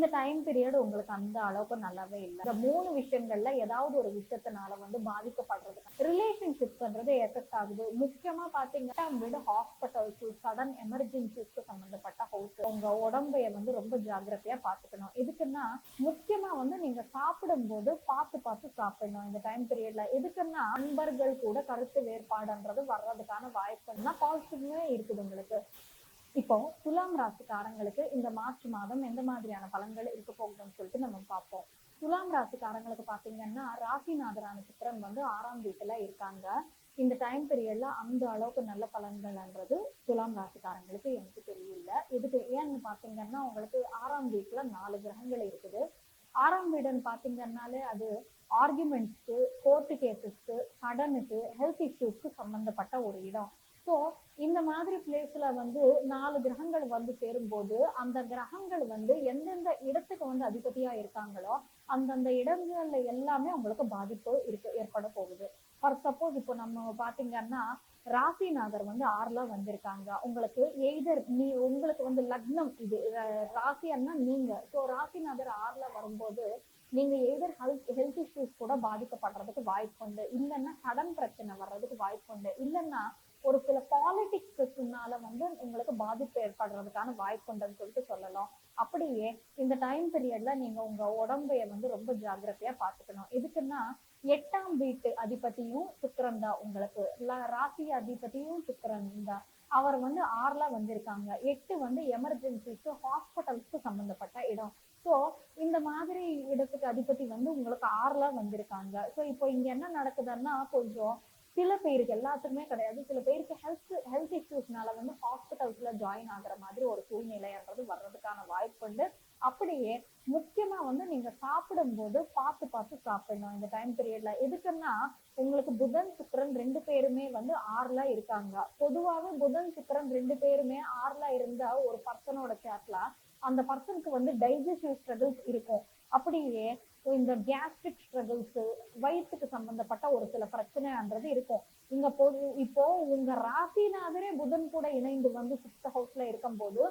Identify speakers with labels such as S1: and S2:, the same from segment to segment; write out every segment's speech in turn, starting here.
S1: இந்த time period உங்களுக்கு அந்த அளவுக்கு நல்லாவே இல்ல. இந்த 3 விஷயங்கள்ல ஏதாவது ஒரு விஷயத்தினால வந்து பாதிக்கப்படுறது. ரிலேஷன்ஷிப்ஸ்ன்றது எஃபெக்ட் ஆகுது. முக்கியமா பார்த்தீங்கன்னா, வீடு ஹாஸ்பிட்டல்ஸ், சடன் எமர்ஜென்சிஸ்க்கு சம்மந்தப்பட்ட ஹவுஸ். உங்க உடம்பைய வந்து ரொம்ப ஜாக்கிரதையா பார்த்துக்கணும். எதுக்குன்னா, முக்கியமா வந்து நீங்க சாப்பிடும்போது பார்த்து பார்த்து சாப்பிடணும் இந்த டைம் பீரியட்ல. எதுக்குன்னா, நண்பர்கள் கூட கருத்து வேறுபாடுன்றது வர்றதுக்கான வாய்ப்புன்னா பாசிட்டிவ்மே இருக்குது உங்களுக்கு. இப்போ துலாம் ராசிக்காரங்களுக்கு இந்த மார்ச் மாதம் எந்த மாதிரியான பலன்கள் இருக்க போகுதுன்னு சொல்லிட்டு நம்ம பார்ப்போம். துலாம் ராசிக்காரங்களுக்கு பாத்தீங்கன்னா, ராசிநாதரான சுக்கிரன் வந்து 6ஆம் வீட்டுல இருக்காங்க. இந்த டைம் பீரியட்ல அந்த அளவுக்கு நல்ல பலன்கள்ன்றது துலாம் ராசிக்காரங்களுக்கு எனக்கு தெரியல. இதுக்கு ஏன்னு பாத்தீங்கன்னா, உங்களுக்கு 6ஆம் வீட்டுல 4 கிரகங்கள் இருக்குது. 6ஆம் வீடுன்னு பாத்தீங்கன்னாலே அது ஆர்குமெண்ட்ஸ்க்கு, கோர்ட்டு கேசஸ்க்கு, கடனுக்கு, ஹெல்த் இஷ்யூஸ்க்கு சம்பந்தப்பட்ட ஒரு இடம். ஸோ இந்த மாதிரி பிளேஸ்ல வந்து 4 கிரகங்கள் வந்து சேரும்போது, அந்த கிரகங்கள் வந்து எந்தெந்த இடத்துக்கு வந்து அதிபதியா இருக்காங்களோ, அந்தந்த இடங்கள்ல எல்லாமே உங்களுக்கு பாதிப்பு ஏற்பட போகுது. ஃபார் சப்போஸ் இப்போ நம்ம பாத்தீங்கன்னா, ராசிநாதர் வந்து 6ல வந்திருக்காங்க. உங்களுக்கு எய்தர் உங்களுக்கு வந்து லக்னம் இது ராசின்னா நீங்க. ஸோ ராசிநாதர் 6ல வரும்போது, நீங்க எய்தர் ஹெல்த் இஷ்யூஸ் கூட பாதிக்கப்படுறதுக்கு வாய்ப்புண்டு. இல்லைன்னா கடன் பிரச்சனை வர்றதுக்கு வாய்ப்புண்டு. இல்லைன்னா ஒரு சில பாலிடிக்ஸ்னால வந்து உங்களுக்கு பாதிப்பு ஏற்படுறதுக்கான வாய்ப்புண்டுன்னு சொல்லிட்டு சொல்லலாம். அப்படியே இந்த டைம் பீரியட்ல நீங்க உங்க உடம்பைய வந்து ரொம்ப ஜாக்கிரதையா பார்த்துக்கணும். எதுக்குன்னா 8ஆம் வீட்டு அதிபதியும் சுக்கிரன் தான் உங்களுக்கு. ராசி அதிபதியும் சுக்கிரன் தான். அவர் வந்து 6ல வந்திருக்காங்க. 8 வந்து எமர்ஜென்சிக்கு, ஹாஸ்பிட்டல்ஸ்க்கு சம்பந்தப்பட்ட இடம். ஸோ இந்த மாதிரி இடத்துக்கு அதிபதி வந்து உங்களுக்கு 6ல வந்திருக்காங்க. ஸோ இப்போ இங்க என்ன நடக்குதுன்னா, கொஞ்சம் சில பேருக்கு, எல்லாத்துக்குமே கிடையாது, சில பேருக்கு ஹெல்த் இஷ்யூஸ்னால வந்து ஹாஸ்பிட்டல்ஸ்ல ஜாயின் ஆகுற மாதிரி ஒரு சூழ்நிலைன்றது வர்றதுக்கான வாய்ப்புண்டு. அப்படியே முக்கியமா வந்து நீங்க சாப்பிடும்போது பார்த்து பார்த்து சாப்பிடணும் இந்த டைம் பீரியட்ல. எதுக்குன்னா, உங்களுக்கு புதன் சுக்கிரன் 2 பேருமே வந்து 6ல இருக்காங்க. பொதுவாவே புதன் சுக்கிரன் 2 பேருமே 6ல இருந்த ஒரு பர்சனோட சார்ட்ல அந்த பர்சனுக்கு வந்து டைஜஸ்டிவ் ஸ்ட்ரகிள்ஸ் இருக்கும். அப்படியே இந்த கேஸ்ட்ரிக் ஸ்ட்ரகிள்ஸ், வயிற்றுக்கு சம்பந்தப்பட்ட ஒரு சில பிரச்சனைன்றது இருக்கும். இங்க இப்போ உங்க ராசிநாதரே புதன் கூட இணைந்து வந்து 6th ஹவுஸ்ல இருக்கும்போது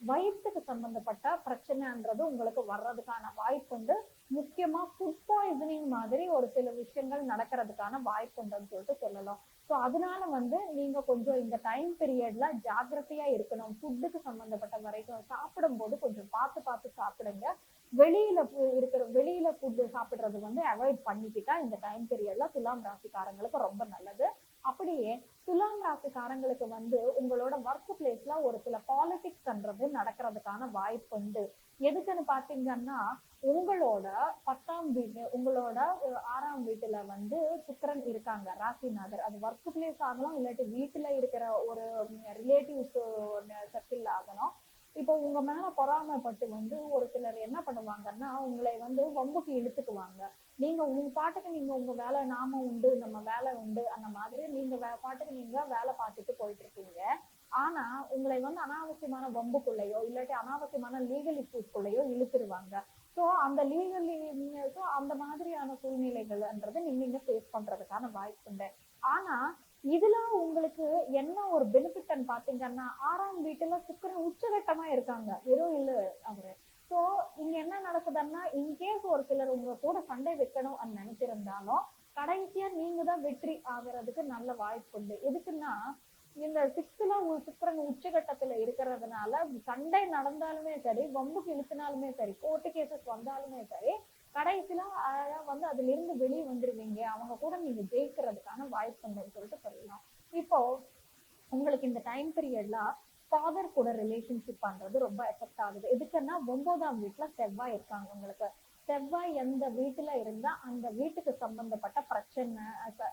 S1: வயிற்றுக்கு சம்பந்தப்பட்ட பிரச்சனைன்றது உங்களுக்கு வர்றதுக்கான வாய்ப்புண்டு. முக்கியமா ஃபுட் பாய்சனிங் மாதிரி ஒரு சில விஷயங்கள் நடக்கிறதுக்கான வாய்ப்புண்டுன்னு சொல்லிட்டு சொல்லலாம். ஸோ அதனால வந்து நீங்க கொஞ்சம் இந்த டைம் பீரியட்ல ஜாக்கிரதையா இருக்கணும். ஃபுட்டுக்கு சம்பந்தப்பட்ட வரைக்கும் சாப்பிடும்போது கொஞ்சம் பார்த்து பார்த்து சாப்பிடுங்க. வெளியில ஃபுட்டு சாப்பிடுறது வந்து அவாய்ட் பண்ணிக்கிட்டா இந்த டைம் பீரியட்ல துலாம் ராசிக்காரங்களுக்கு ரொம்ப நல்லது. அப்படியே துலாம் ராசிக்காரங்களுக்கு வந்து உங்களோட ஒர்க் பிளேஸ்ல ஒரு சில பாலிடிக்ஸ்ன்றது நடக்கிறதுக்கான வாய்ப்புண்டு. எதுக்குன்னு பாத்தீங்கன்னா, உங்களோட 10ஆம் வீடு, உங்களோட 6ஆம் வீட்டுல வந்து சுக்கிரன் இருக்காங்க, ராசிநாதர். அது ஒர்க் பிளேஸ் ஆகலாம், இல்லாட்டி வீட்டுல இருக்கிற ஒரு ரிலேட்டிவ்ஸ் சர்க்கிள் ஆகணும். இப்போ உங்க மேல பொறாமைப்பட்டு வந்து ஒரு சிலர் என்ன பண்ணுவாங்கன்னா, உங்களை வந்து வம்புக்கு இழுத்துக்குவாங்க. நீங்க உங்க பாட்டுக்கு நீங்க உங்க வேலை, நாம உண்டு, நம்ம வேலை உண்டு, அந்த மாதிரி நீங்க பாட்டுக்கு நீங்க வேலை பார்த்துட்டு போயிட்டு இருக்கீங்க. ஆனா உங்களை வந்து அனாவசியமான வம்புக்குள்ளேயோ இல்லாட்டி அனாவசியமான லீகல் இஷ்யூஸ்குள்ளேயோ இழுத்துருவாங்க. ஸோ அந்த அந்த மாதிரியான சூழ்நிலைகள்ன்றது நீங்க ஃபேஸ் பண்றதுக்கான வாய்ப்புண்டு. ஆனா இதுல உங்களுக்கு என்ன ஒரு பெனிஃபிட்ன்னு பாத்தீங்கன்னா, 6ஆம் வீட்டுல சுக்கிரன் உச்சகட்டமா இருக்காங்க. வெறும் இல்ல அவரு. சோ இங்க என்ன நடக்குதுன்னா, இன்கேஸ் ஒரு சிலர் உங்க கூட சண்டை வைக்கணும் நினைச்சிருந்தாலும் கடைசியா நீங்க தான் வெற்றி ஆகுறதுக்கு நல்ல வாய்ப்புண்டு. எதுக்குன்னா, இந்த 6th சுக்கிரன் உச்சகட்டத்துல இருக்கிறதுனால சண்டை நடந்தாலுமே சரி, வம்புக்கு இழுத்தினாலுமே சரி, கோர்ட்டு கேசஸ் வந்தாலுமே சரி, கடைசியில வந்து அதுல இருந்து வெளியே வந்துருவீங்க. அவங்க கூட நீங்க ஜெயிக்கிறதுக்கான வாய்ப்புன்னு சொல்லிட்டு சொல்லலாம். இப்போ உங்களுக்கு இந்த டைம் பீரியட்ல ஃபாதர் கூட ரிலேஷன்ஷிப் பண்றது ரொம்ப எஃபெக்ட் ஆகுது. எதுக்குன்னா 9ஆம் வீட்டுல செவ்வாய் இருக்காங்க உங்களுக்கு. செவ்வாய் எந்த வீட்டுல இருந்தா அந்த வீட்டுக்கு சம்பந்தப்பட்ட பிரச்சனை,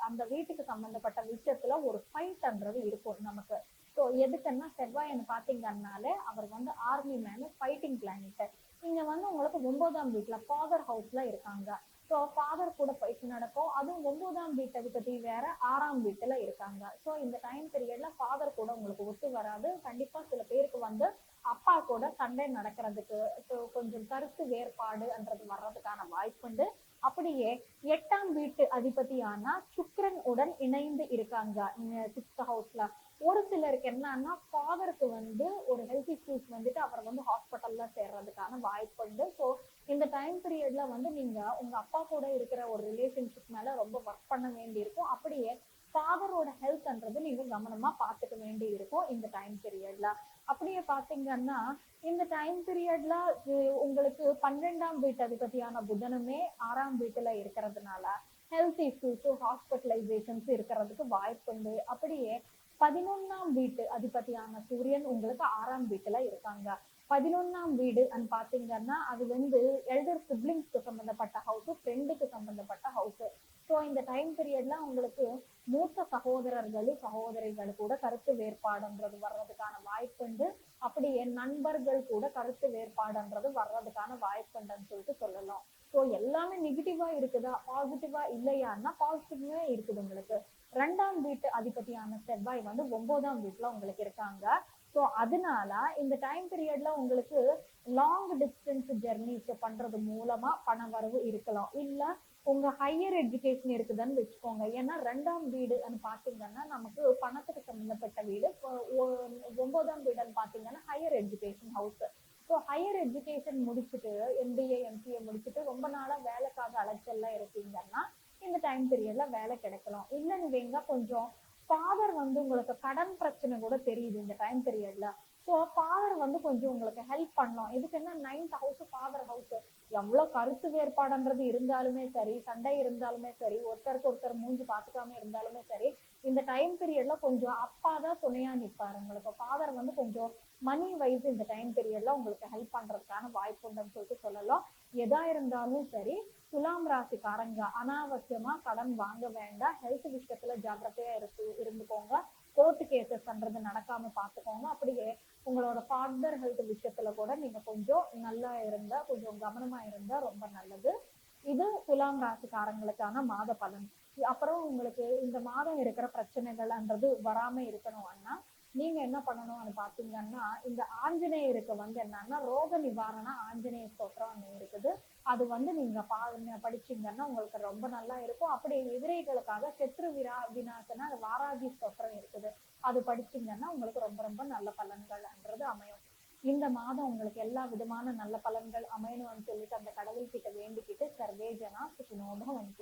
S1: அந்த வீட்டுக்கு சம்பந்தப்பட்ட விஷயத்துல ஒரு ஃபைட்ன்றது இருக்கும் நமக்கு. ஸோ எதுக்குன்னா செவ்வாய்ன்னு பாத்தீங்கன்னாலே அவர் வந்து ஆர்மி மேன், ஃபைட்டிங் பிளானட். இங்க வந்து உங்களுக்கு 9ஆம் வீட்டுல ஃபாதர் ஹவுஸ்ல இருக்காங்க. ஸோ ஃபாதர் கூட ஃபைட் நடக்கும். அதுவும் 9ஆம் வீட்டை பத்தி வேற, 6ஆம் வீட்டுல இருக்காங்க. ஸோ இந்த டைம் பீரியட்ல ஃபாதர் கூட உங்களுக்கு ஒத்து வராது. கண்டிப்பா சில பேருக்கு வந்து அப்பா கூட சண்டை நடக்கிறதுக்கு, கொஞ்சம் கருத்து வேறுபாடுன்றது வர்றதுக்கான வாய்ப்புண்டு. அப்படியே 8ஆம் வீட்டு அதிபதியானா சுக்கிரன் உடன் இணைந்து இருக்காங்க 6th ஹவுஸ்ல. ஒரு சிலருக்கு என்னன்னா, ஃபாதருக்கு வந்து ஒரு ஹெல்த் இஷ்யூஸ் வந்துட்டு அவர் வந்து ஹாஸ்பிட்டல்ல சேர்றதுக்கான வாய்ப்புண்டு. ஸோ இந்த டைம் பீரியட்ல வந்து நீங்க உங்க அப்பா கூட இருக்கிற ஒரு ரிலேஷன்ஷிப் மேல ரொம்ப ஒர்க் பண்ண வேண்டி இருக்கும். அப்படியே ஃபாதரோட ஹெல்த்ன்றது நீங்க கவனமா பாத்துக்க வேண்டி இருக்கும் இந்த டைம் பீரியட்ல. அப்படியே பாத்தீங்கன்னா இந்த டைம் பீரியட்ல உங்களுக்கு 12ஆம் வீட்டு அதிபதியான புதனுமே 6ஆம் வீட்டுல இருக்கிறதுனால ஹெல்த் இஷ்யூஸ், ஹாஸ்பிட்டலைசேஷன்ஸ் இருக்கிறதுக்கு வாய்ப்புண்டு. அப்படியே 11ஆம் வீட்டு அதிபதியான சூரியன் உங்களுக்கு 6ஆம் வீட்டுல இருக்காங்க. 11ஆம் வீடு பாத்தீங்கன்னா அது வந்து எல்டர் சிப்லிங்ஸ்க்கு சம்பந்தப்பட்ட ஹவுஸ், ஃப்ரெண்டுக்கு சம்பந்தப்பட்ட ஹவுஸ். ஸோ இந்த டைம் பீரியட்ல உங்களுக்கு மூத்த சகோதரர்கள், சகோதரிகள் கூட கருத்து வேறுபாடுன்றது வர்றதுக்கான வாய்ப்புண்டு. அப்படியே நண்பர்கள் கூட கருத்து வேறுபாடுன்றது வர்றதுக்கான வாய்ப்புண்டுன்னு சொல்லிட்டு சொல்லலாம். ஸோ எல்லாமே நெகட்டிவா இருக்குதா, பாசிட்டிவா இல்லையான்னா பாசிட்டிவா இருக்குது உங்களுக்கு. 2ஆம் வீட்டு அதிபதியான செவ்வாய் வந்து 9ஆம் வீட்டுல உங்களுக்கு இருக்காங்க. ஸோ அதனால இந்த டைம் பீரியட்ல உங்களுக்கு லாங் டிஸ்டன்ஸ் ஜெர்னிஸ் பண்றது மூலமா பண வரவு இருக்கலாம். இல்ல உங்க ஹையர் எஜுகேஷன் இருக்குதுன்னு வச்சுக்கோங்க. ஏன்னா 2ஆம் வீடு பாத்தீங்கன்னா நமக்கு பணத்துக்கு சம்பந்தப்பட்ட வீடு. 9ஆம் வீடுன்னு பாத்தீங்கன்னா higher education house. So higher education முடிச்சுட்டு எம்பிஏ, எம்சிஏ முடிச்சுட்டு ரொம்ப நாளா வேலைக்காக அலைச்சல்ல இருக்கீங்கன்னா இந்த டைம் பீரியட்ல வேலை கிடைக்கலாம். இல்லைன்னு வைங்க, கொஞ்சம் ஃபாதர் வந்து உங்களுக்கு கடன் பிரச்சனை கூட தெரியுது இந்த டைம் பீரியட்ல. ஸோ ஃபாதர் வந்து கொஞ்சம் உங்களுக்கு ஹெல்ப் பண்ணலாம். எதுக்குன்னா 9th ஹவுஸ் ஃபாதர் ஹவுஸ். எவ்வளவு கருத்து வேறுபாடுன்றது இருந்தாலுமே சரி, சண்டை இருந்தாலுமே சரி, ஒருத்தருக்கு ஒருத்தர் மூஞ்சி பாத்துக்காம இருந்தாலுமே சரி, இந்த டைம் பீரியட்ல கொஞ்சம் அப்பா தான் துணையா நிப்பாரு உங்களுக்கு. ஃபாதர் வந்து கொஞ்சம் மணி வைஸ் இந்த டைம் பீரியட்ல உங்களுக்கு ஹெல்ப் பண்றதுக்கான வாய்ப்பு உண்டுன்னு சொல்லிட்டு சொல்லலாம். எதா இருந்தாலும் சரி, துலாம் ராசிக்காரங்க அனாவசியமா கடன் வாங்க வேண்டாம். ஹெல்த் விஷயத்துல ஜாக்கிரதையா இருந்துக்கோங்க. கோர்ட் கேசஸ் பண்றது நடக்காம பாத்துக்கோங்க. அப்படியே உங்களோட ஃபாதர் ஹெல்த் விஷயத்துல கூட நீங்க கொஞ்சம் நல்லா இருந்தா, கொஞ்சம் கவனமா இருந்தா ரொம்ப நல்லது. இது துலாம் ராசிக்காரங்களுக்கான மாத பலன். அப்புறம் உங்களுக்கு இந்த மாதம் இருக்கிற பிரச்சனைகள்ன்றது வராம இருக்கணும்னா நீங்க என்ன பண்ணணும்னு பாத்தீங்கன்னா, இந்த ஆஞ்சநேயருக்கு வந்து என்னன்னா ரோக நிவாரண ஆஞ்சநேய ஸ்தோத்திரம் ஒண்ணு இருக்குது. அது வந்து நீங்க படிச்சீங்கன்னா உங்களுக்கு ரொம்ப நல்லா இருக்கும். அப்படி எதிரிகளுக்காக செத்ரு விநாசன வாராகி ஸ்தோத்திரம் இருக்குது. அது படிச்சீங்கன்னா உங்களுக்கு ரொம்ப ரொம்ப நல்ல பலன்கள்ன்றது அமையும். இந்த மாதம் உங்களுக்கு எல்லா விதமான நல்ல பலன்கள் அமையணும்னு சொல்லிட்டு அந்த கடவுள் கிட்ட வேண்டிக்கிட்டு சர்வே ஜனா சுகினோ பவந்து.